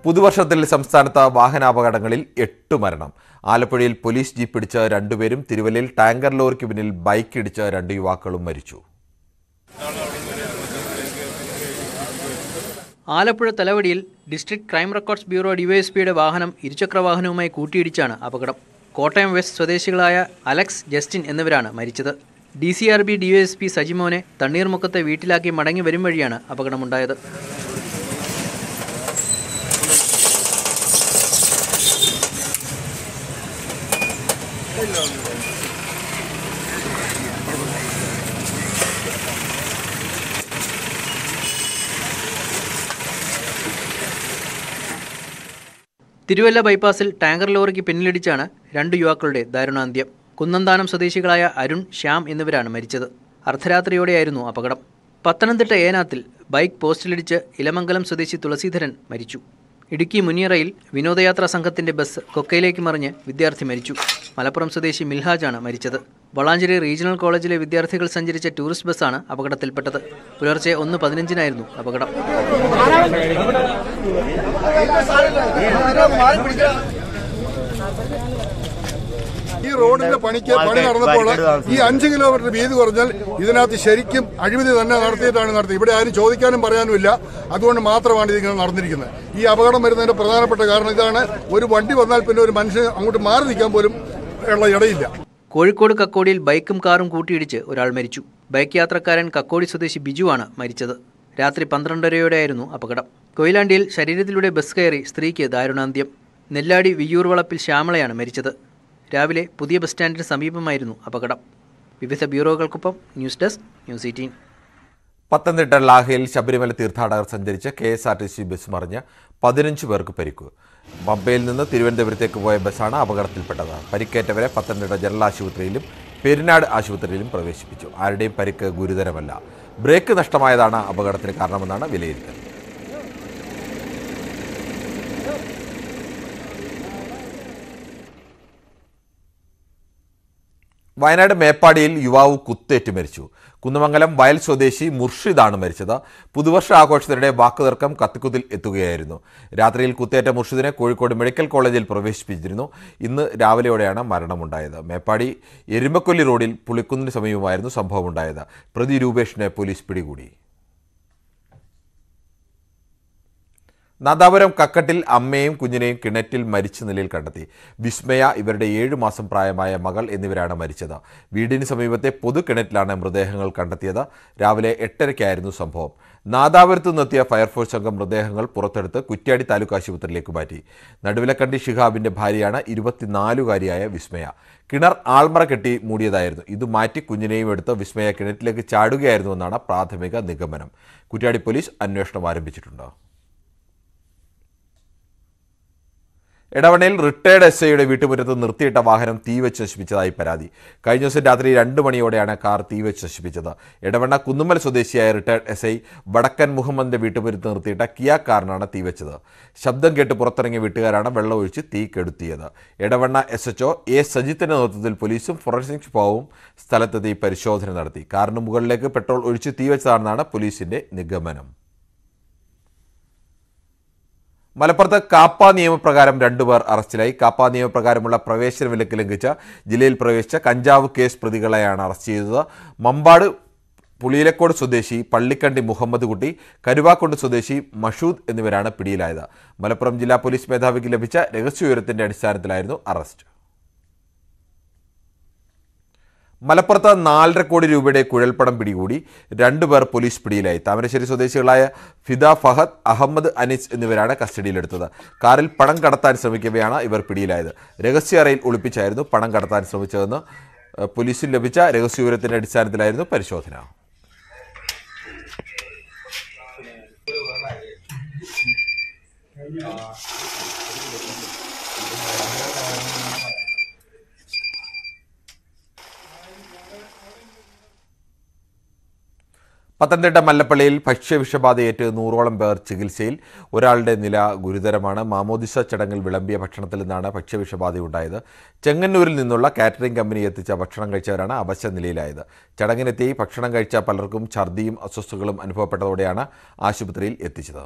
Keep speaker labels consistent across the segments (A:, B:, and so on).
A: പുതുവർഷത്തിൽ സംസ്ഥാനത്ത് വാഹനാപകടങ്ങളിൽ 8 മരണം. ആലപ്പുഴയിൽ പോലീസ് ജീപ്പ് ഇടിച്ച 2 പേരും തിരുവല്ലയിൽ ടാങ്കർ ലോറിക്ക് പിന്നിൽ ബൈക്ക് ഇടിച്ച 2 യുവാക്കളും മരിച്ചു.
B: ആലപ്പുഴ തലവടിയിൽ ഡിസ്ട്രിക്ട് ക്രൈം റെക്കോർഡ്സ് ബ്യൂറോ ഡിവൈഎസ്പിയുടെ വാഹനം ഇരുചക്രവാഹനവുമായി കൂട്ടിയിടിച്ചാണ് അപകടം. കോട്ടയം വെസ്റ്റ് സ്വദേശികളായ അലക്സ്, ജസ്റ്റിൻ എന്നിവരാണ് മരിച്ചത്. DCRB ഡിവൈഎസ്പി സജിമോനെ തണ്ണീർമുക്കത്തെ വീട്ടിലാക്കി മടങ്ങി വരും വഴിയാണ് അപകടമുണ്ടായത്. തിരുവല്ല ബൈപ്പാസിൽ ടാങ്കർ ലോറിക്ക് പിന്നിലിടിച്ചാണ് 2 യുവാക്കളുടെ ദാരുണാന്ത്യം. കുന്നന്താനം സ്വദേശികളായ അരുൺ, ശ്യാം എന്നിവരാണ് മരിച്ചത്. അർദ്ധരാത്രിയോടെയായിരുന്നു അപകടം. പത്തനംതിട്ട ഏനാത്തിൽ ബൈക്ക് പോസ്റ്റിലിടിച്ച് ഇലമംഗലം സ്വദേശി തുളസീധരൻ മരിച്ചു. ഇടുക്കി മുനിയറയിൽ വിനോദയാത്രാ സംഘത്തിന്റെ ബസ് കൊക്കയിലേക്ക് മറിഞ്ഞ് വിദ്യാർത്ഥി മരിച്ചു. മലപ്പുറം സ്വദേശി മിൽഹാജാണ് മരിച്ചത്. വളാഞ്ചേരി റീജിയണൽ കോളേജിലെ വിദ്യാർത്ഥികൾ സഞ്ചരിച്ച ടൂറിസ്റ്റ് ബസ്സാണ് അപകടത്തിൽപ്പെട്ടത്. പുലർച്ചെ 1:15 അപകടം.
C: ഈ റോഡിന്റെ പണി നടന്നപ്പോൾ ഈ 5 കിലോമീറ്റർ വീതി കുറഞ്ഞാൽ ഇതിനകത്ത് ശരിക്കും അഴിമതി തന്നെ നടത്തിയത്. ഇവിടെ ആരും ചോദിക്കാനും പറയാനുമില്ല. അതുകൊണ്ട് മാത്രമാണ് ഇതിങ്ങനെ നടന്നിരിക്കുന്നത്. ഈ അപകടം വരുന്നതിന്റെ പ്രധാനപ്പെട്ട കാരണം ഇതാണ്. ഒരു വണ്ടി വന്നാൽ പിന്നെ ഒരു മനുഷ്യൻ അങ്ങോട്ട് മാറി നിൽക്കാൻ പോലും ഉള്ള ഇടയില്ല.
B: കോഴിക്കോട് കക്കോടിയിൽ ബൈക്കും കാറും കൂട്ടിയിടിച്ച് ഒരാൾ മരിച്ചു. ബൈക്ക് യാത്രക്കാരൻ കക്കോടി സ്വദേശി ബിജുവാണ് മരിച്ചത്. രാത്രി 12:30 അപകടം. കൊയിലാണ്ടിയിൽ ശരീരത്തിലൂടെ ബസ് കയറി സ്ത്രീക്ക് ദാരുണാന്ത്യം. നെല്ലാടി വിയ്യൂർ വളപ്പിൽ ശ്യാമളയാണ് മരിച്ചത്. രാവിലെ പുതിയ ബസ് സ്റ്റാൻഡിന് സമീപമായിരുന്നു അപകടം. വിവിധ ബ്യൂറോകൾക്കൊപ്പം ന്യൂസ് ഡെസ്ക്, ന്യൂസ് 18.
A: പത്തനംതിട്ട ലാഹയിൽ ശബരിമല തീർത്ഥാടകർ സഞ്ചരിച്ച KSRTC ബസ് മറിഞ്ഞ് 15 പേർക്ക് പരിക്ക്. പമ്പയിൽ നിന്ന് തിരുവനന്തപുരത്തേക്ക് പോയ ബസ്സാണ് അപകടത്തിൽപ്പെട്ടത്. പരിക്കേറ്റവരെ പത്തനംതിട്ട ജനറൽ ആശുപത്രിയിലും പെരിനാട് ആശുപത്രിയിലും പ്രവേശിപ്പിച്ചു. ആരുടെയും പരിക്ക് ഗുരുതരമല്ല. ബ്രേക്ക് നഷ്ടമായതാണ് അപകടത്തിന് കാരണമെന്നാണ് വിലയിരുത്തൽ. വയനാട് മേപ്പാടിയിൽ യുവാവ് കുത്തേറ്റ് മരിച്ചു. കുന്നമംഗലം വയൽ സ്വദേശി മുർഷിദാണ് മരിച്ചത്. പുതുവർഷ ആഘോഷത്തിനിടെ വാക്കുതർക്കം കത്തിക്കുത്തിൽ എത്തുകയായിരുന്നു. രാത്രിയിൽ കുത്തേറ്റ മുർഷിദിനെ കോഴിക്കോട് മെഡിക്കൽ കോളേജിൽ പ്രവേശിപ്പിച്ചിരുന്നു. ഇന്ന് രാവിലെയോടെയാണ് മരണമുണ്ടായത്. മേപ്പാടി എരുമക്കൊല്ലി റോഡിൽ പുളിക്കുന്നിന് സമീപമായിരുന്നു സംഭവമുണ്ടായത്. പ്രതി രൂപേഷിനെ പോലീസ് പിടികൂടി. നാദാപുരം കക്കട്ടിൽ അമ്മയും കുഞ്ഞിനെയും കിണറ്റിൽ മരിച്ച നിലയിൽ കണ്ടെത്തി. വിസ്മയ, ഇവരുടെ 7 മാസം പ്രായമായ മകൾ എന്നിവരാണ് മരിച്ചത്. വീടിന് സമീപത്തെ പൊതു കിണറ്റിലാണ് മൃതദേഹങ്ങൾ കണ്ടെത്തിയത്. രാവിലെ 8:30 സംഭവം. നാദാപുരത്ത് നിന്നെത്തിയ ഫയർഫോഴ്സ് സംഘം മൃതദേഹങ്ങൾ പുറത്തെടുത്ത് കുറ്റ്യാടി താലൂക്ക് ആശുപത്രിയിലേക്ക് മാറ്റി. നടുവിലക്കണ്ടി ഷിഹാബിന്റെ ഭാര്യയാണ് 24-കാരിയായ വിസ്മയ. കിണർ ആൾമറ കെട്ടി മൂടിയതായിരുന്നു. ഇത് മാറ്റി കുഞ്ഞിനെയും എടുത്ത് വിസ്മയ കിണറ്റിലേക്ക് ചാടുകയായിരുന്നുവെന്നാണ് പ്രാഥമിക നിഗമനം. കുറ്റ്യാടി പോലീസ് അന്വേഷണം ആരംഭിച്ചിട്ടുണ്ട്. എടവണ്ണയിൽ റിട്ടയർഡ് SIയുടെ വീട്ടുമുറ്റത്ത് നിർത്തിയിട്ട വാഹനം തീവെച്ച് നശിപ്പിച്ചതായി പരാതി. കഴിഞ്ഞ ദിവസം രാത്രി 2 മണിയോടെയാണ് കാർ തീവെച്ച് നശിപ്പിച്ചത്. എടവണ്ണ കുന്നുമ്മൽ സ്വദേശിയായ റിട്ടയർഡ് SI വടക്കൻ മുഹമ്മദിന്റെ വീട്ടുമുറ്റത്ത് നിർത്തിയിട്ട കിയ കാറിനാണ് തീവെച്ചത്. ശബ്ദം കേട്ട് പുറത്തിറങ്ങിയ വീട്ടുകാരാണ് വെള്ളമൊഴിച്ച് തീ കെടുത്തിയത്. എടവണ്ണ SHO A സജിത്തിന്റെ നേതൃത്വത്തിൽ പോലീസും ഫോറൻസിക് വിഭാഗവും സ്ഥലത്തെത്തി പരിശോധന നടത്തി. കാറിന് മുകളിലേക്ക് പെട്രോൾ ഒഴിച്ച് തീവെച്ചതാണെന്നാണ് പോലീസിന്റെ നിഗമനം. മലപ്പുറത്ത് കാപ്പ നിയമപ്രകാരം 2 പേർ അറസ്റ്റിലായി. കാപ്പ നിയമപ്രകാരമുള്ള പ്രവേശന വിലക്ക് ലംഘിച്ച് ജില്ലയിൽ പ്രവേശിച്ച കഞ്ചാവ് കേസ് പ്രതികളെയാണ് അറസ്റ്റ് ചെയ്തത്. മമ്പാട് പുളിയിലക്കോട് സ്വദേശി പള്ളിക്കണ്ടി മുഹമ്മദ് കുട്ടി, കരുവാക്കുണ്ട് സ്വദേശി മഷൂദ് എന്നിവരാണ് പിടിയിലായത്. മലപ്പുറം ജില്ലാ പോലീസ് മേധാവിക്ക് ലഭിച്ച രഹസ്യവിവരത്തിന്റെ അടിസ്ഥാനത്തിലായിരുന്നു അറസ്റ്റ്. മലപ്പുറത്ത് 4.5 കോടി രൂപയുടെ കുഴൽപ്പണം പിടികൂടി. 2 പേർ പോലീസ് പിടിയിലായി. താമരശ്ശേരി സ്വദേശികളായ ഫിദ, ഫഹദ്, അഹമ്മദ് അനീസ് എന്നിവരാണ് കസ്റ്റഡിയിലെടുത്തത്. കാറിൽ പണം കടത്താൻ ശ്രമിക്കവെയാണ് ഇവർ പിടിയിലായത്. രഹസ്യ അറയിൽ ഒളിപ്പിച്ചായിരുന്നു പണം കടത്താൻ ശ്രമിച്ചതെന്ന് പോലീസിന് ലഭിച്ച രഹസ്യവിവരത്തിന്റെ അടിസ്ഥാനത്തിലായിരുന്നു പരിശോധന. പത്തനംതിട്ട മല്ലപ്പള്ളിയിൽ ഭക്ഷ്യവിഷബാധയേറ്റ് 100ഓളം പേർ ചികിത്സയിൽ. ഒരാളുടെ നില ഗുരുതരമാണ്. മാമോദിസ ചടങ്ങിൽ വിളമ്പിയ ഭക്ഷണത്തിൽ നിന്നാണ് ഭക്ഷ്യവിഷബാധയുണ്ടായത്. ചെങ്ങന്നൂരിൽ നിന്നുള്ള കാറ്ററിംഗ് കമ്പനി എത്തിച്ച ഭക്ഷണം കഴിച്ചവരാണ് അവശ നിലയിലായത്. ചടങ്ങിനെത്തി ഭക്ഷണം കഴിച്ച പലർക്കും ഛർദിയും അസ്വസ്ഥതകളും അനുഭവപ്പെട്ടതോടെയാണ് ആശുപത്രിയിൽ എത്തിച്ചത്.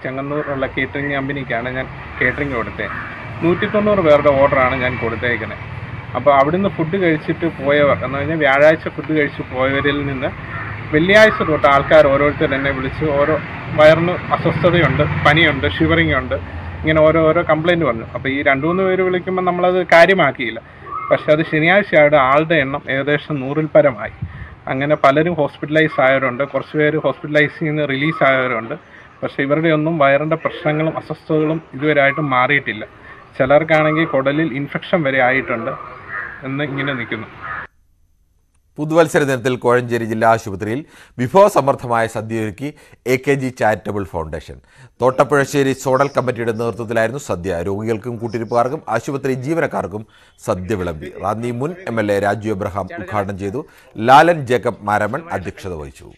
D: ചെങ്ങന്നൂരുള്ള കേറ്ററിംഗ് കമ്പനിക്കാണ് ഞാൻ കേറ്ററിംഗ് കൊടുത്തത്. 190 പേരുടെ ഓർഡറാണ് ഞാൻ കൊടുത്തേക്കുന്നത്. അപ്പോൾ അവിടുന്ന് ഫുഡ് കഴിച്ചിട്ട് പോയവർ എന്ന് പറഞ്ഞാൽ വ്യാഴാഴ്ച ഫുഡ് കഴിച്ച് പോയവരിൽ നിന്ന് വെള്ളിയാഴ്ച തൊട്ട് ആൾക്കാർ ഓരോരുത്തർ എന്നെ വിളിച്ച് ഓരോ വയറിന് അസ്വസ്ഥതയുണ്ട്, പനിയുണ്ട്, ഷിവറിംഗ് ഉണ്ട്, ഇങ്ങനെ ഓരോ കംപ്ലയിൻറ്റ് പറഞ്ഞു. അപ്പോൾ ഈ 2-3 പേര് വിളിക്കുമ്പോൾ നമ്മളത് കാര്യമാക്കിയില്ല. പക്ഷെ അത് ശനിയാഴ്ചയുടെ ആളുടെ എണ്ണം ഏകദേശം 100-ൽ പരമായി. അങ്ങനെ പലരും ഹോസ്പിറ്റലൈസ് ആയവരുണ്ട്, കുറച്ച് പേര് ഹോസ്പിറ്റലൈസിൽ നിന്ന് റിലീസ് ആയവരുണ്ട്. പക്ഷേ ഇവരുടെ ഒന്നും വയറിൻ്റെ പ്രശ്നങ്ങളും അസ്വസ്ഥതകളും ഇതുവരെയായിട്ടും മാറിയിട്ടില്ല. ചിലർക്കാണെങ്കിൽ കുടലിൽ ഇൻഫെക്ഷൻ വരെ ആയിട്ടുണ്ട് എന്ന് ഇങ്ങനെ നിൽക്കുന്നു.
A: പുതുവത്സര ദിനത്തിൽ കോഴഞ്ചേരി ജില്ലാ ആശുപത്രിയിൽ വിഭവസമൃദ്ധമായ സദ്യയൊരുക്കി AKG ചാരിറ്റബിൾ ഫൗണ്ടേഷൻ. തോട്ടപ്പുഴശ്ശേരി സോഡൽ കമ്മിറ്റിയുടെ നേതൃത്വത്തിലായിരുന്നു സദ്യ. രോഗികൾക്കും കൂട്ടിരിപ്പുകാർക്കും ആശുപത്രി ജീവനക്കാർക്കും സദ്യ വിളമ്പി. റാന്നി മുൻ MLA രാജു എബ്രഹാം ഉദ്ഘാടനം ചെയ്തു. ലാലൻ ജേക്കബ് മാരമൺ അധ്യക്ഷത വഹിച്ചു.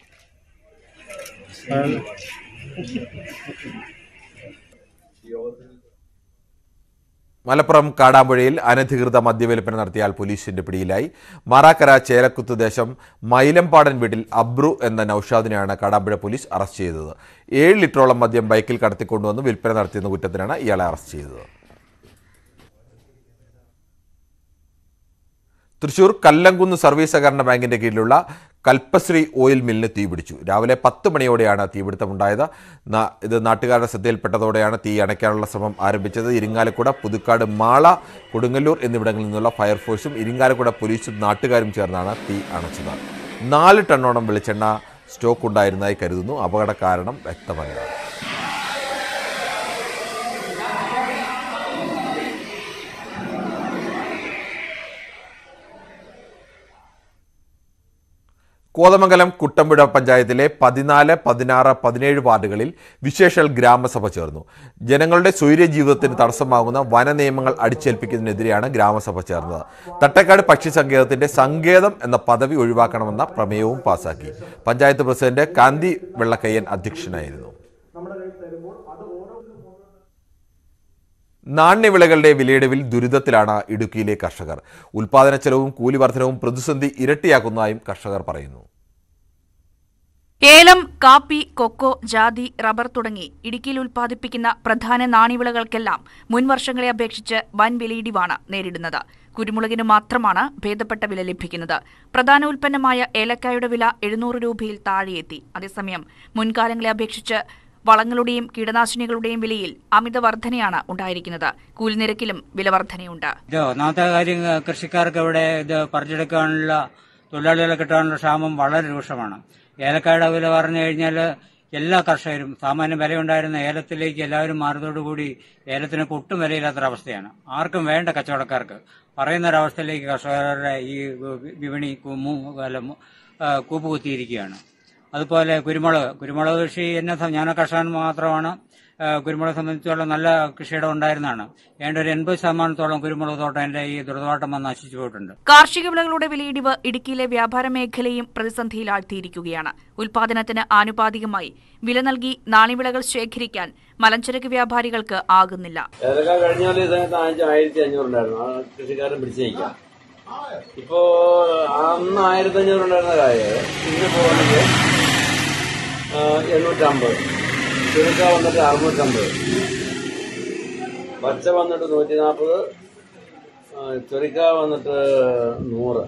A: മലപ്പുറം കാടാമ്പുഴയിൽ അനധികൃത മദ്യവിൽപ്പന നടത്തിയാൽ പോലീസിന്റെ പിടിയിലായി. മാറാക്കര ചേലക്കുത്ത് ദേശം മൈലമ്പാടൻ വീട്ടിൽ അബ്രു എന്ന നൌഷാദിനെയാണ് കാടാമ്പുഴ പോലീസ് അറസ്റ്റ് ചെയ്തത്. 7 ലിറ്ററോളം മദ്യം ബൈക്കിൽ കടത്തിക്കൊണ്ടുവന്ന് വിൽപ്പന നടത്തിയെന്ന കുറ്റത്തിനാണ് ഇയാളെ അറസ്റ്റ് ചെയ്തത്. തൃശൂർ കല്ലംകുന്ന് സർവീസ് സഹകരണ ബാങ്കിന്റെ കീഴിലുള്ള കൽപ്പശ്രീ ഓയിൽ മില്ലിന് തീപിടിച്ചു. രാവിലെ 10 മണിയോടെയാണ് തീപിടുത്തമുണ്ടായത്. ഇത് നാട്ടുകാരുടെ ശ്രദ്ധയിൽപ്പെട്ടതോടെയാണ് തീ അണയ്ക്കാനുള്ള ശ്രമം ആരംഭിച്ചത്. ഇരിങ്ങാലക്കുട, പുതുക്കാട്, മാള, കൊടുങ്ങല്ലൂർ എന്നിവിടങ്ങളിൽ നിന്നുള്ള ഫയർഫോഴ്സും ഇരിങ്ങാലക്കുട പോലീസും നാട്ടുകാരും ചേർന്നാണ് തീ അണച്ചത്. 4 ടണ്ണോളം വെളിച്ചെണ്ണ സ്റ്റോക്ക് ഉണ്ടായിരുന്നതായി കരുതുന്നു. അപകട കാരണം വ്യക്തമല്ല. കോതമംഗലം കുട്ടമ്പുഴ പഞ്ചായത്തിലെ 14, 16, 17 വാർഡുകളിൽ വിശേഷൽ ഗ്രാമസഭ ചേർന്നു. ജനങ്ങളുടെ സ്വൈര്യ ജീവിതത്തിന് തടസ്സമാകുന്ന വന നിയമങ്ങൾ അടിച്ചേൽപ്പിക്കുന്നതിനെതിരെയാണ് ഗ്രാമസഭ ചേർന്നത്. തട്ടേക്കാട് പക്ഷി സങ്കേതത്തിന്റെ സങ്കേതം എന്ന പദവി ഒഴിവാക്കണമെന്ന പ്രമേയവും പാസാക്കി. പഞ്ചായത്ത് പ്രസിഡന്റ് കാന്തി വെള്ളക്കയ്യൻ അധ്യക്ഷനായിരുന്നു. നാണ്യവിളകളുടെ വിലയിടിവിൽ ദുരിതത്തിലാണ് ഇടുക്കിയിലെ കർഷകർ. ഉൽപാദന ചെലവും കൂലി വർധനവും പ്രതിസന്ധി ഇരട്ടിയാക്കുന്നതായും കർഷകർ പറയുന്നു.
E: ഏലം, കാപ്പി, കൊക്കോ, ജാതി, റബ്ബർ തുടങ്ങി ഇടുക്കിയിൽ ഉൽപ്പാദിപ്പിക്കുന്ന പ്രധാന നാണ്യവിളകൾക്കെല്ലാം മുൻവർഷങ്ങളെ അപേക്ഷിച്ച് വൻ വിലയിടിവാണ് നേരിടുന്നത്. കുരുമുളകിന് മാത്രമാണ് ഭേദപ്പെട്ട വില ലഭിക്കുന്നത്. പ്രധാന ഉൽപ്പന്നമായ ഏലക്കായുടെ വില 700 രൂപയിൽ താഴെയെത്തി. അതേസമയം മുൻകാലങ്ങളെ അപേക്ഷിച്ച് വളങ്ങളുടെയും കീടനാശിനികളുടെയും വിലയിൽ അമിത വർധനയാണ് ഉണ്ടായിരിക്കുന്നത്. കൂലിനിരക്കിലും വില വർധനയുണ്ട്.
F: ഒന്നാമത്തെ കാര്യം, കൃഷിക്കാർക്ക് ഇവിടെ ഇത് പറിച്ചെടുക്കാനുള്ള തൊഴിലാളികളെ കിട്ടാനുള്ള ക്ഷാമം വളരെ രൂക്ഷമാണ്. ഏലക്കായുടെ വില പറഞ്ഞു കഴിഞ്ഞാൽ എല്ലാ കർഷകരും സാമാന്യം വിലയുണ്ടായിരുന്ന ഏലത്തിലേക്ക് എല്ലാവരും മാറുന്നതോടുകൂടി ഏലത്തിന് ഒട്ടും വിലയില്ലാത്തൊരവസ്ഥയാണ്. ആർക്കും വേണ്ട കച്ചവടക്കാർക്ക് പറയുന്ന ഒരവസ്ഥയിലേക്ക് കർഷകരുടെ ഈ വിപണി കൂപ്പുകുത്തിയിരിക്കുകയാണ്. അതുപോലെ കുരുമുളക് കൃഷി ഞാൻ കർഷകൻ മാത്രമാണ്. കുരുമുളക് സംബന്ധിച്ചുള്ള നല്ല കൃഷിയുടെ ഉണ്ടായിരുന്നതാണ്. ഏതാണ്ട് ഒരു 80% കുരുമുളക് തോട്ടം എന്റെ ഈ ദുരിതവാട്ടം വന്ന് നശിച്ചു പോയിട്ടുണ്ട്.
E: കാർഷിക വിളകളുടെ വിലയിടിവ് ഇടുക്കിയിലെ വ്യാപാര മേഖലയും പ്രതിസന്ധിയിലാഴ്ത്തിയിരിക്കുകയാണ്. ഉൽപാദനത്തിന് ആനുപാതികമായി വില നൽകി നാണ്യവിളകൾ ശേഖരിക്കാൻ മലഞ്ചരക്ക് വ്യാപാരികൾക്ക് ആകുന്നില്ല.
G: കഴിഞ്ഞാൽ 1500 ഉണ്ടായിരുന്നു, കൃഷിക്കാരൻ പിടിച്ചേക്കാം. ഇപ്പോ അന്ന് 1500 ഉണ്ടായിരുന്ന കാര്യം ഇന്ന് പോകുന്നത് 850, ചുരുക്ക വന്നിട്ട് 650, പച്ച വന്നിട്ട് 140, ചുരുക്ക വന്നിട്ട് 100,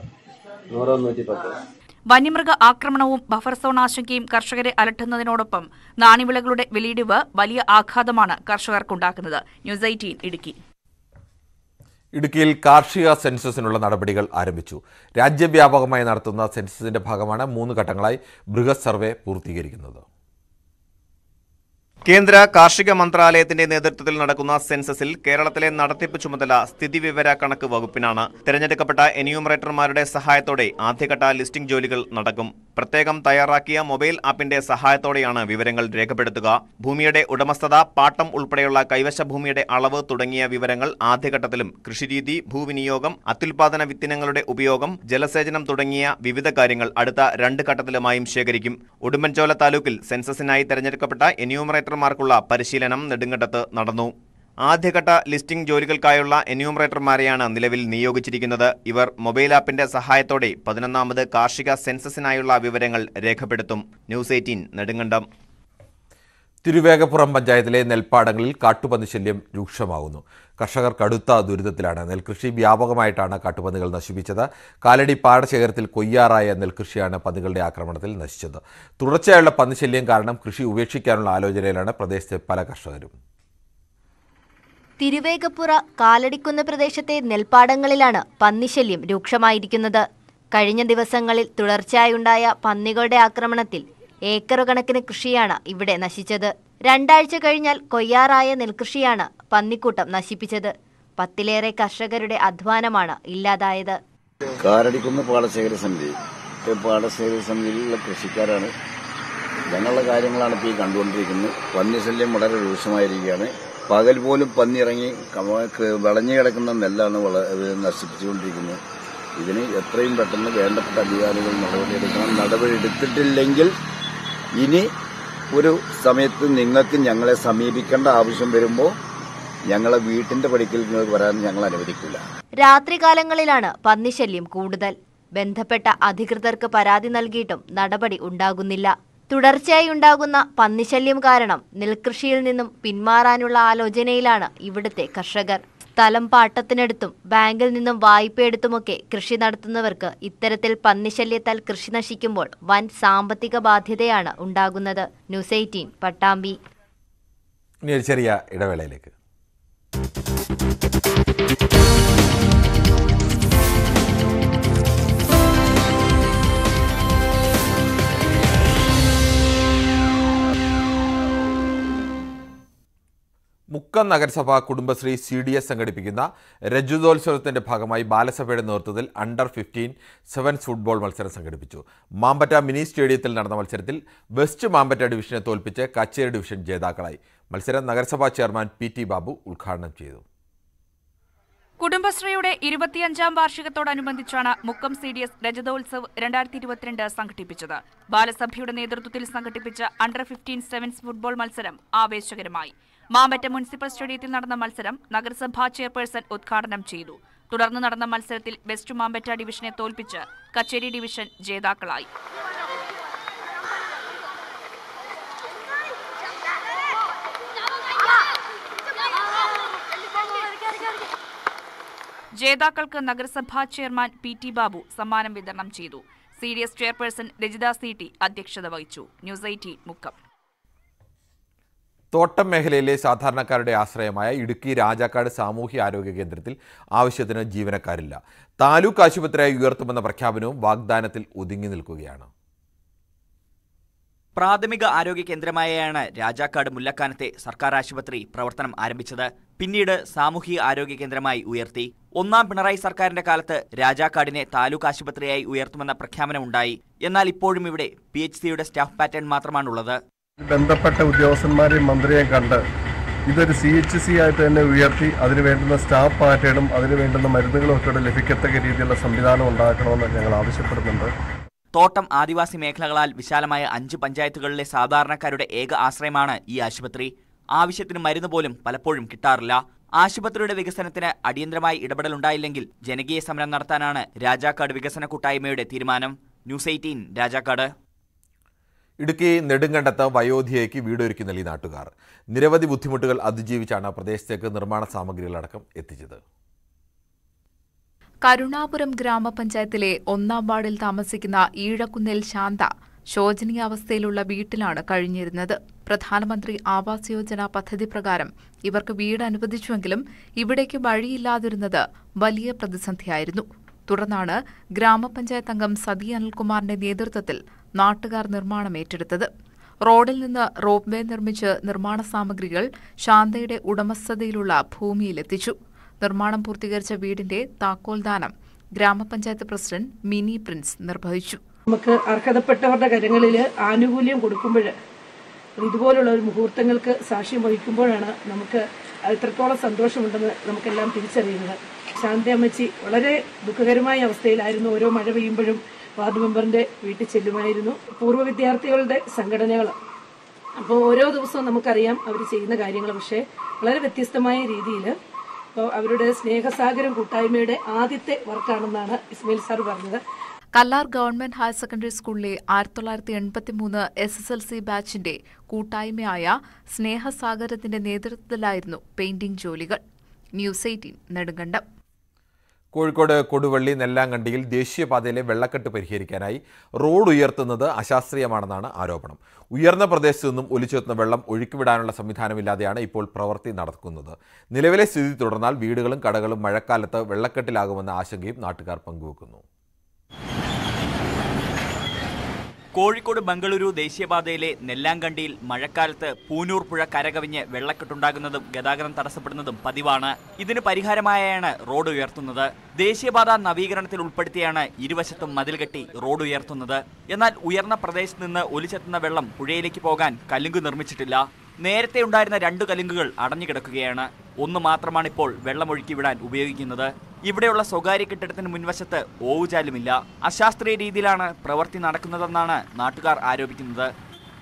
G: 110.
E: വന്യമൃഗ ആക്രമണവും ബഫർ സോൺ ആശങ്കയും കർഷകരെ അലട്ടുന്നതിനോടൊപ്പം നാണ്യവിളകളുടെ വിലയിടിവ് വലിയ ആഘാതമാണ് കർഷകർക്കുണ്ടാക്കുന്നത്. ന്യൂസ് 18 ഇടുക്കി.
A: ഇടുക്കിയിൽ കാർഷിക സെൻസസിനുള്ള നടപടികൾ ആരംഭിച്ചു. രാജ്യവ്യാപകമായി നടത്തുന്ന സെൻസസിന്റെ ഭാഗമാണ് 3 ഘട്ടങ്ങളായി ബൃഹത് സർവേ പൂർത്തീകരിക്കുന്നത്.
H: കേന്ദ്ര കാർഷിക മന്ത്രാലയത്തിന്റെ നേതൃത്വത്തിൽ നടക്കുന്ന സെൻസസിൽ കേരളത്തിലെ നടത്തിപ്പ് ചുമതല സ്ഥിതിവിവര കണക്ക് വകുപ്പിനാണ്. തെരഞ്ഞെടുക്കപ്പെട്ട എന്യൂമറേറ്റർമാരുടെ സഹായത്തോടെ ആദ്യഘട്ട ലിസ്റ്റിംഗ് ജോലികൾ നടക്കും. പ്രത്യേകം തയ്യാറാക്കിയ മൊബൈൽ ആപ്പിന്റെ സഹായത്തോടെയാണ് വിവരങ്ങൾ രേഖപ്പെടുത്തുക. ഭൂമിയുടെ ഉടമസ്ഥത, പാട്ടം ഉൾപ്പെടെയുള്ള കൈവശ ഭൂമിയുടെ അളവ് തുടങ്ങിയ വിവരങ്ങൾ ആദ്യഘട്ടത്തിലും കൃഷിരീതി, ഭൂവിനിയോഗം, അത്യുൽപാദന വിത്തിനങ്ങളുടെ ഉപയോഗം, ജലസേചനം തുടങ്ങിയ വിവിധ കാര്യങ്ങൾ അടുത്ത 2 ഘട്ടത്തിലുമായും ശേഖരിക്കും. ഉടുമ്പൻചോല താലൂക്കിൽ സെൻസസിനായി തെരഞ്ഞെടുക്കപ്പെട്ട എന്യൂമറേറ്റർമാർക്കുള്ള പരിശീലനം നെടുങ്കണ്ടത്ത് നടന്നു. ആദ്യഘട്ട ലിസ്റ്റിംഗ് ജോലികൾക്കായുള്ള എന്യൂമറേറ്റർമാരെയാണ് നിലവിൽ നിയോഗിച്ചിരിക്കുന്നത്. ഇവർ മൊബൈൽ ആപ്പിന്റെ സഹായത്തോടെ 11ാമത് കാർഷിക സെൻസസിനായുള്ള വിവരങ്ങൾ രേഖപ്പെടുത്തും. ന്യൂസ് 18 നെടുങ്കണ്ടം.
A: തിരുവേഗപ്പുറം പഞ്ചായത്തിലെ നെൽപ്പാടങ്ങളിൽ കാട്ടുപന്നി ശല്യം രൂക്ഷമാകുന്നു. കർഷകർ കടുത്ത ദുരിതത്തിലാണ്. നെൽകൃഷി വ്യാപകമായിട്ടാണ് കാട്ടുപന്നികൾ നശിപ്പിച്ചത്. കാലടി പാടശേഖരത്തിൽ കൊയ്യാറായ നെൽകൃഷിയാണ് പന്നികളുടെ ആക്രമണത്തിൽ നശിച്ചത്. തുടർച്ചയായുള്ള പന്നിശല്യം കാരണം കൃഷി ഉപേക്ഷിക്കാനുള്ള ആലോചനയിലാണ് പ്രദേശത്തെ പല കർഷകരും.
I: തിരുവേഗപ്പുറ കാലടിക്കുന്ന് പ്രദേശത്തെ നെൽപ്പാടങ്ങളിലാണ് പന്നിശല്യം രൂക്ഷമായിരിക്കുന്നത്. കഴിഞ്ഞ ദിവസങ്ങളിൽ തുടർച്ചയായുണ്ടായ പന്നികളുടെ ആക്രമണത്തിൽ ഏക്കർ കണക്കിന് കൃഷിയാണ് ഇവിടെ നശിച്ചത്. 2 ആഴ്ച കഴിഞ്ഞാൽ കൊയ്യാറായ നെൽകൃഷിയാണ് പന്നിക്കൂട്ടം നശിപ്പിച്ചത്. 10-ലേറെ കർഷകരുടെ അധ്വാനമാണ് ഇല്ലാതായത്.
J: കാലടിക്കുന്ന് പാടശേഖര സമിതിയിലുള്ള കൃഷിക്കാരാണ്. ഞങ്ങളുടെ കാര്യങ്ങളാണ് ഇപ്പോൾ ഈ കണ്ടുകൊണ്ടിരിക്കുന്നത്. പന്നിശല്യം വളരെ രൂക്ഷമായിരിക്കുകയാണ്. പകൽ പോലും പന്നി ഇറങ്ങി വിളഞ്ഞു കിടക്കുന്ന നെല്ലാണ് നശിപ്പിച്ചുകൊണ്ടിരിക്കുന്നത്. ഇതിന് എത്രയും പെട്ടെന്ന് വേണ്ടപ്പെട്ട അധികാരികൾ നടപടിയെടുക്കണം. നടപടിയെടുത്തിട്ടില്ലെങ്കിൽ ഇനി ഒരു സമയത്ത് നിങ്ങൾക്ക് ഞങ്ങളെ സമീപിക്കേണ്ട ആവശ്യം വരുമ്പോൾ ഞങ്ങളെ വീട്ടിന്റെ പടിക്കൽ വരാൻ ഞങ്ങൾ അനുവദിക്കില്ല.
I: രാത്രികാലങ്ങളിലാണ് പന്നിശല്യം കൂടുതൽ. ബന്ധപ്പെട്ട അധികൃതർക്ക് പരാതി നൽകിയിട്ടും നടപടി ഉണ്ടാകുന്നില്ല. തുടർച്ചയായി ഉണ്ടാകുന്ന പന്നിശല്യം കാരണം നെൽകൃഷിയിൽ നിന്നും പിന്മാറാനുള്ള ആലോചനയിലാണ് ഇവിടുത്തെ കർഷകർ. സ്ഥലം പാട്ടത്തിനെടുത്തും ബാങ്കിൽ നിന്നും വായ്പയെടുത്തുമൊക്കെ കൃഷി നടത്തുന്നവർക്ക് ഇത്തരത്തിൽ പന്നിശല്യത്താൽ കൃഷി നശിക്കുമ്പോൾ വൻ സാമ്പത്തിക ബാധ്യതയാണ് ഉണ്ടാകുന്നത്. ന്യൂസ് 18 പട്ടാമ്പി.
A: ചെറിയ ഇടവേളയിലേക്ക്. മുക്കം നഗരസഭ കുടുംബശ്രീ CDS സംഘടിപ്പിക്കുന്ന രജതോത്സവത്തിന്റെ ഭാഗമായി ബാലസഭയുടെ നേതൃത്വത്തിൽ അണ്ടർ-15 സെവൻസ് ഫുട്ബോൾ മത്സരം സംഘടിപ്പിച്ചു. മാമ്പറ്റ മിനി സ്റ്റേഡിയത്തിൽ നടന്ന മത്സരത്തിൽ വെസ്റ്റ് മാമ്പറ്റ ഡിവിഷനെ തോൽപ്പിച്ച് കച്ചേരി ഡിവിഷൻ ജേതാക്കളായി. മത്സരം നഗരസഭാ ചെയർമാൻ PT ബാബു ഉദ്ഘാടനം ചെയ്തു.
E: കുടുംബശ്രീയുടെ 25ാം വാർഷികത്തോടനുബന്ധിച്ചാണ് മുക്കം CDS രജതോത്സവ് 2022 സംഘടിപ്പിച്ചത്. ബാലസഭയുടെ നേതൃത്വത്തിൽ സംഘടിപ്പിച്ച അണ്ടർ-15 സെവൻസ് ഫുട്ബോൾ മത്സരം ആവേശകരമായി. മാമ്പറ്റ മുനിസിപ്പൽ സ്റ്റേഡിയത്തിൽ നടന്ന മത്സരം നഗരസഭാ ചെയർപേഴ്സൺ ഉദ്ഘാടനം ചെയ്തു. തുടർന്ന് നടന്ന മത്സരത്തിൽ വെസ്റ്റ് മാമ്പറ്റ ഡിവിഷനെ തോൽപ്പിച്ച് കച്ചേരി ഡിവിഷൻ ജേതാക്കളായി. ജേതാക്കൾക്ക് നഗരസഭാ ചെയർമാൻ PT ബാബു സമ്മാനം വിതരണം ചെയ്തു. CDS ചെയർപേഴ്സൺ രജിത CT അധ്യക്ഷത വഹിച്ചു. ന്യൂസ് 18 മുക്കം.
A: തോട്ടം മേഖലയിലെ സാധാരണക്കാരുടെ ആശ്രയമായ ഇടുക്കി രാജാക്കാട് സാമൂഹ്യ ആരോഗ്യ കേന്ദ്രത്തിൽ ആവശ്യത്തിന് ജീവനക്കാരില്ല. താലൂക്ക് ആശുപത്രിയായി ഉയർത്തുമെന്ന പ്രഖ്യാപനവും വാഗ്ദാനത്തിൽ ഒതുങ്ങി നിൽക്കുകയാണ്.
K: പ്രാഥമിക ആരോഗ്യ കേന്ദ്രമായാണ് രാജാക്കാട് മുല്ലക്കാനത്തെ സർക്കാർ ആശുപത്രി പ്രവർത്തനം ആരംഭിച്ചത്. പിന്നീട് സാമൂഹിക ആരോഗ്യ കേന്ദ്രമായി ഉയർത്തി. 1ാം പിണറായി സർക്കാരിന്റെ കാലത്ത് രാജാക്കാടിനെ താലൂക്ക് ആശുപത്രിയായി ഉയർത്തുമെന്ന പ്രഖ്യാപനമുണ്ടായി. എന്നാൽ ഇപ്പോഴും ഇവിടെ PHCയുടെ സ്റ്റാഫ് പാറ്റേൺ മാത്രമാണുള്ളത്.
L: ബന്ധപ്പെട്ട ഉദ്യോഗസ്ഥന്മാരെയും മന്ത്രിയെയും കണ്ട് ഇതൊരു CHC ആയിട്ട് തന്നെ ഉയർത്തി അതിന് വേണ്ടുന്ന സ്റ്റാഫ് പാറ്റേണും അതിന് വേണ്ടുന്ന മരുന്നുകളും ഒക്കെ ലഭിക്കത്തക്ക രീതിയിലുള്ള സംവിധാനം ഉണ്ടാക്കണമെന്ന് ഞങ്ങൾ ആവശ്യപ്പെടുന്നുണ്ട്.
K: തോട്ടം ആദിവാസി മേഖലകളാൽ വിശാലമായ 5 പഞ്ചായത്തുകളിലെ സാധാരണക്കാരുടെ ഏക ആശ്രയമാണ് ഈ ആശുപത്രി. ആവശ്യത്തിന് മരുന്ന് പോലും പലപ്പോഴും കിട്ടാറില്ല. ആശുപത്രിയുടെ വികസനത്തിന് അടിയന്തരമായി ഇടപെടലുണ്ടായില്ലെങ്കിൽ ജനകീയ സമരം നടത്താനാണ് രാജാക്കാട് വികസന കൂട്ടായ്മയുടെ തീരുമാനം. ന്യൂസ് 18 രാജാക്കാട്.
A: ഇടുക്കി നെടുങ്കണ്ടത്ത് വയോധികയ്ക്ക് വീടൊരുക്കി നൽകി നാട്ടുകാർ. നിരവധി ബുദ്ധിമുട്ടുകൾ അതിജീവിച്ചാണ് പ്രദേശത്തേക്ക് നിർമ്മാണ സാമഗ്രികളടക്കം എത്തിച്ചത്.
M: കരുണാപുരം ഗ്രാമപഞ്ചായത്തിലെ 1ാം വാർഡിൽ താമസിക്കുന്ന ഈഴക്കുന്നിൽ ശാന്ത ശോചനീയാവസ്ഥയിലുള്ള വീട്ടിലാണ് കഴിഞ്ഞിരുന്നത്. പ്രധാനമന്ത്രി ആവാസ് യോജന പദ്ധതി പ്രകാരം ഇവർക്ക് വീട് അനുവദിച്ചുവെങ്കിലും ഇവിടേക്ക് വഴിയില്ലാതിരുന്നത് വലിയ പ്രതിസന്ധിയായിരുന്നു. തുടർന്നാണ് ഗ്രാമപഞ്ചായത്ത് അംഗം സതി അനിൽകുമാറിന്റെ നേതൃത്വത്തിൽ നാട്ടുകാർ നിർമ്മാണം ഏറ്റെടുത്തത്. റോഡിൽ നിന്ന് റോപ്പ് വേ നിർമ്മിച്ച് നിർമ്മാണ സാമഗ്രികൾ ശാന്തയുടെ ഉടമസ്ഥതയിലുള്ള ഭൂമിയിലെത്തിച്ചു. നിർമ്മാണം പൂർത്തീകരിച്ച വീടിന്റെ താക്കോൽദാനം ഗ്രാമപഞ്ചായത്ത് പ്രസിഡന്റ് മിനി പ്രിൻസ് നിർവഹിച്ചു.
N: നമുക്ക് അർഹതപ്പെട്ടവരുടെ കരങ്ങളിൽ ആനുകൂല്യം കൊടുക്കുമ്പോൾ ഇതുപോലുള്ള ഒരു മുഹൂർത്തങ്ങൾക്ക് സാക്ഷ്യം വഹിക്കുമ്പോഴാണ് നമുക്ക് എത്രത്തോളം സന്തോഷമുണ്ടെന്ന് നമുക്കെല്ലാം തിരിച്ചറിയുന്നത്. ശാന്തി അമ്മച്ചി വളരെ ദുഃഖകരമായ അവസ്ഥയിലായിരുന്നു. ഓരോ മഴ പെയ്യുമ്പോഴും വാർഡ് മെമ്പറിന്റെ വീട്ടിൽ ചെല്ലുമായിരുന്നു. പൂർവ്വ വിദ്യാർത്ഥികളുടെ സംഘടനകൾ അപ്പോൾ ഓരോ ദിവസവും നമുക്കറിയാം അവർ ചെയ്യുന്ന കാര്യങ്ങൾ. പക്ഷേ വളരെ വ്യത്യസ്തമായ രീതിയിൽ അവരുടെ സ്നേഹസാഗരം കൂട്ടായ്മയുടെ ആദ്യത്തെ വർക്കാണെന്നാണ് ഇസ്മയിൽ സാർ പറഞ്ഞത്.
M: കല്ലാർ ഗവൺമെന്റ് ഹയർ സെക്കൻഡറി സ്കൂളിലെ 1983 SSLC ബാച്ചിന്റെ കൂട്ടായ്മയായ സ്നേഹസാഗരത്തിന്റെ നേതൃത്വത്തിലായിരുന്നു പെയിന്റിംഗ് ജോലികൾ. ന്യൂസ് 18 നെടുങ്കണ്ടം.
A: കോഴിക്കോട് കൊടുവള്ളി നെല്ലാങ്കണ്ടിയിൽ ദേശീയപാതയിലെ വെള്ളക്കെട്ട് പരിഹരിക്കാനായി റോഡ് ഉയർത്തുന്നത് അശാസ്ത്രീയമാണെന്നാണ് ആരോപണം. ഉയർന്ന പ്രദേശത്തു നിന്നും ഒലിച്ചെത്തുന്ന വെള്ളം ഒഴുക്കിവിടാനുള്ള സംവിധാനമില്ലാതെയാണ് ഇപ്പോൾ പ്രവൃത്തി നടക്കുന്നത്. നിലവിലെ സ്ഥിതി തുടർന്നാൽ വീടുകളും കടകളും മഴക്കാലത്ത് വെള്ളക്കെട്ടിലാകുമെന്ന ആശങ്കയും നാട്ടുകാർ പങ്കുവെക്കുന്നു.
K: കോഴിക്കോട് ബംഗളൂരു ദേശീയപാതയിലെ നെല്ലാങ്കണ്ടിയിൽ മഴക്കാലത്ത് പൂനൂർ പുഴ കരകവിഞ്ഞ് വെള്ളക്കെട്ടുണ്ടാകുന്നതും ഗതാഗതം തടസ്സപ്പെടുന്നതും പതിവാണ്. ഇതിന് പരിഹാരമായാണ് റോഡ് ഉയർത്തുന്നത്. ദേശീയപാത നവീകരണത്തിൽ ഉൾപ്പെടുത്തിയാണ് ഇരുവശത്തും മതിൽ കെട്ടി റോഡ് ഉയർത്തുന്നത്. എന്നാൽ ഉയർന്ന പ്രദേശത്ത് നിന്ന് ഒലിച്ചെത്തുന്ന വെള്ളം പുഴയിലേക്ക് പോകാൻ കലുങ്ക് നിർമ്മിച്ചിട്ടില്ല. നേരത്തെ ഉണ്ടായിരുന്ന 2 കലുങ്കുകൾ അടഞ്ഞുകിടക്കുകയാണ്. ഒന്ന് മാത്രമാണിപ്പോൾ വെള്ളമൊഴുക്കി വിടാൻ ഉപയോഗിക്കുന്നത്. ഇവിടെയുള്ള സ്വകാര്യ കെട്ടിടത്തിന് മുൻവശത്ത് ഓവുചാലുമില്ല. അശാസ്ത്രീയ രീതിയിലാണ് പ്രവൃത്തി നടക്കുന്നതെന്നാണ് നാട്ടുകാർ ആരോപിക്കുന്നത്.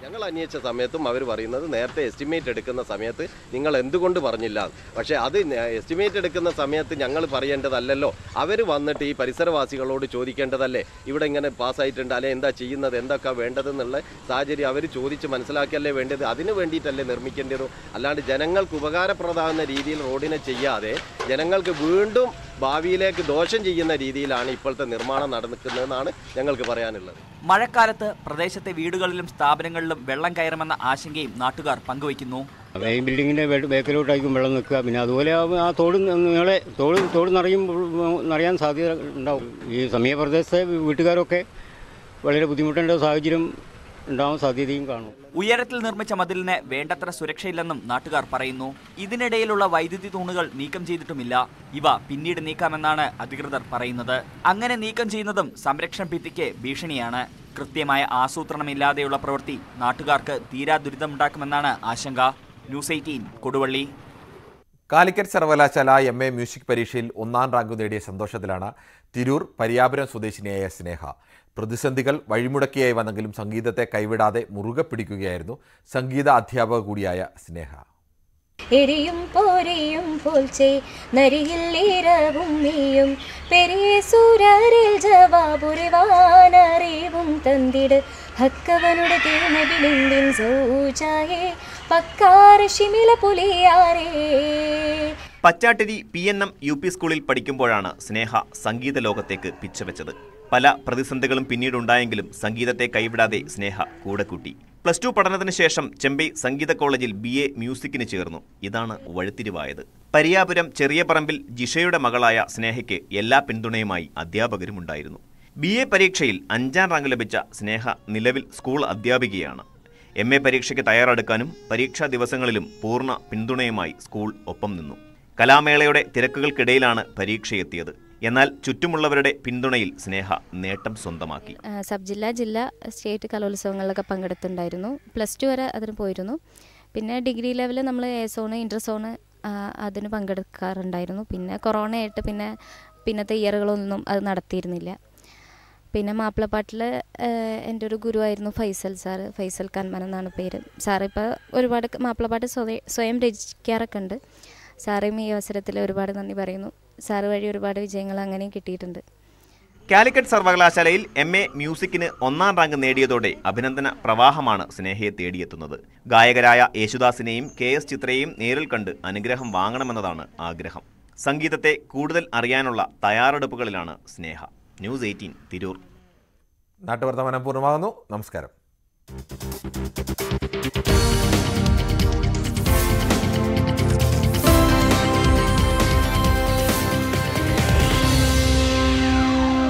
O: ഞങ്ങൾ അന്വേഷിച്ച സമയത്തും അവർ പറയുന്നത് നേരത്തെ എസ്റ്റിമേറ്റ് എടുക്കുന്ന സമയത്ത് നിങ്ങൾ എന്തുകൊണ്ട് പറഞ്ഞില്ല. പക്ഷേ അത് എസ്റ്റിമേറ്റ് എടുക്കുന്ന സമയത്ത് ഞങ്ങൾ പറയേണ്ടതല്ലല്ലോ. അവർ വന്നിട്ട് ഈ പരിസരവാസികളോട് ചോദിക്കേണ്ടതല്ലേ, ഇവിടെ ഇങ്ങനെ പാസ്സായിട്ടുണ്ട്, അല്ലെ എന്താ ചെയ്യുന്നത്, എന്തൊക്കെ വേണ്ടതെന്നുള്ള സാഹചര്യം അവർ ചോദിച്ച് മനസ്സിലാക്കിയല്ലേ വേണ്ടത്. അതിന് വേണ്ടിയിട്ടല്ലേ നിർമ്മിക്കേണ്ടത്. അല്ലാണ്ട് ജനങ്ങൾക്ക് ഉപകാരപ്രദമാകുന്ന രീതിയിൽ റോഡിനെ ചെയ്യാതെ ജനങ്ങൾക്ക് വീണ്ടും ഭാവിയിലേക്ക് ദോഷം ചെയ്യുന്ന രീതിയിലാണ് ഇപ്പോഴത്തെ നിർമ്മാണം നടക്കുന്നതെന്നാണ് ഞങ്ങൾക്ക് പറയാനുള്ളത്.
K: മഴക്കാലത്ത് പ്രദേശത്തെ വീടുകളിലും സ്ഥാപനങ്ങളിലും വെള്ളം കയറുമെന്ന ആശങ്കയും നാട്ടുകാർ പങ്കുവയ്ക്കുന്നു.
P: ഈ ബിൽഡിങ്ങിൻ്റെ ബേക്കിലോട്ടായിരിക്കും വെള്ളം നിൽക്കുക. പിന്നെ അതുപോലെ ആ തോട് നിങ്ങളെ തോട് നിറയാൻ സാധ്യത ഉണ്ടാവും. ഈ സമീപപ്രദേശത്തെ വീട്ടുകാരൊക്കെ വളരെ ബുദ്ധിമുട്ടേണ്ട സാഹചര്യം ഉണ്ടാവാൻ സാധ്യതയും കാണും.
K: ഉയരത്തിൽ നിർമ്മിച്ച മതിലിന് വേണ്ടത്ര സുരക്ഷയില്ലെന്നും നാട്ടുകാർ പറയുന്നു. ഇതിനിടയിലുള്ള വൈദ്യുതി തൂണുകൾ നീക്കം ചെയ്തിട്ടുമില്ല. ഇവ പിന്നീട് നീക്കാമെന്നാണ് അധികൃതർ പറയുന്നത്. അങ്ങനെ നീക്കം ചെയ്യുന്നതും സംരക്ഷണ ഭിത്തിക്ക് ഭീഷണിയാണ്. കൃത്യമായ ആസൂത്രണമില്ലാതെയുള്ള പ്രവൃത്തി നാട്ടുകാർക്ക് തീരാ ദുരിതമുണ്ടാക്കുമെന്നാണ് ആശങ്ക. ന്യൂസ് 18 കൊടുവള്ളി.
A: കാലിക്കറ്റ് സർവകലാശാല MA മ്യൂസിക് പരീക്ഷയിൽ 1ാം റാങ്ക് നേടിയ സന്തോഷത്തിലാണ് തിരൂർ പരിയാപുരം സ്വദേശിനിയായ സ്നേഹ. പ്രതിസന്ധികൾ വഴിമുടക്കിയായി വന്നെങ്കിലും സംഗീതത്തെ കൈവിടാതെ മുറുകെ പിടിക്കുകയായിരുന്നു സംഗീത അധ്യാപക കൂടിയായ സ്നേഹ.
Q: എരിയും പോരെയും പോൽച്ചേ നരിയില്ലേരവും നീയും പെരിയ സൂരരിൽ ജവാബുറിവാനറിവും തന്നിട് ഹക്കവനുടെ തിരുനബിലിന്ദിൻ സൗചായേ പക്കാര ശിമില പുലിയാരേ.
H: പച്ചാട്ടിരി PNM UP സ്കൂളിൽ പഠിക്കുമ്പോഴാണ് സ്നേഹ സംഗീത ലോകത്തേക്ക് പിച്ചവെച്ചത്. പല പ്രതിസന്ധികളും പിന്നീടുണ്ടായെങ്കിലും സംഗീതത്തെ കൈവിടാതെ സ്നേഹ കൂടെ കൂട്ടി. +2 പഠനത്തിന് ശേഷം ചെമ്പൈ സംഗീത കോളേജിൽ BA മ്യൂസിക്കിന് ചേർന്നു. ഇതാണ് വഴിത്തിരിവായത്. പരിയാപുരം ചെറിയ പറമ്പിൽ ജിഷയുടെ മകളായ സ്നേഹയ്ക്ക് എല്ലാ പിന്തുണയുമായി അധ്യാപകരുമുണ്ടായിരുന്നു. BA പരീക്ഷയിൽ 5ാം റാങ്ക് ലഭിച്ച സ്നേഹ നിലവിൽ സ്കൂൾ അധ്യാപികയാണ്. MA പരീക്ഷയ്ക്ക് തയ്യാറെടുക്കാനും പരീക്ഷാ ദിവസങ്ങളിലും പൂർണ്ണ പിന്തുണയുമായി സ്കൂൾ ഒപ്പം നിന്നു. കലാമേളയുടെ തിരക്കുകൾക്കിടയിലാണ് പരീക്ഷയെത്തിയത്. എന്നാൽ ചുറ്റുമുള്ളവരുടെ പിന്തുണയിൽ സ്നേഹ നേട്ടം സ്വന്തമാക്കി.
R: സബ് ജില്ലാ, ജില്ലാ, സ്റ്റേറ്റ് കലോത്സവങ്ങളിലൊക്കെ പങ്കെടുത്തിട്ടുണ്ടായിരുന്നു. +2 വരെ അതിന് പോയിരുന്നു. പിന്നെ ഡിഗ്രി ലെവലിൽ നമ്മൾ A സോണ്, ഇൻ്റർ സോണ് അതിന് പങ്കെടുക്കാറുണ്ടായിരുന്നു. പിന്നെ കൊറോണയായിട്ട് പിന്നത്തെ ഇയറുകളൊന്നും അത് നടത്തിയിരുന്നില്ല. പിന്നെ മാപ്പിളപ്പാട്ടിൽ എൻ്റെ ഒരു ഗുരുവായിരുന്നു ഫൈസൽ സാറ്. ഫൈസൽ കന്മൻ എന്നാണ് പേര്. സാറ് ഇപ്പോൾ ഒരുപാട് മാപ്പിളപ്പാട്ട് സ്വയം രചിക്കാറൊക്കെ ഉണ്ട്. സാറേയും ഈ അവസരത്തിൽ ഒരുപാട് നന്ദി പറയുന്നു. സാറ് വഴി ഒരുപാട് വിജയങ്ങൾ അങ്ങനെയും കിട്ടിയിട്ടുണ്ട്.
H: കാലിക്കറ്റ് സർവകലാശാലയിൽ MA മ്യൂസിക്കിന് 1ാം റാങ്ക് നേടിയതോടെ അഭിനന്ദന പ്രവാഹമാണ് സ്നേഹയെ തേടിയെത്തുന്നത്. ഗായകരായ യേശുദാസിനെയും KS ചിത്രയെയും നേരിൽ കണ്ട് അനുഗ്രഹം വാങ്ങണമെന്നതാണ് ആഗ്രഹം. സംഗീതത്തെ കൂടുതൽ അറിയാനുള്ള തയ്യാറെടുപ്പുകളിലാണ് സ്നേഹ. ന്യൂസ് 18 തിരൂർ.
A: നാട്ടുവർത്തമാനം പൂർണ്ണമാകുന്നു. നമസ്കാരം.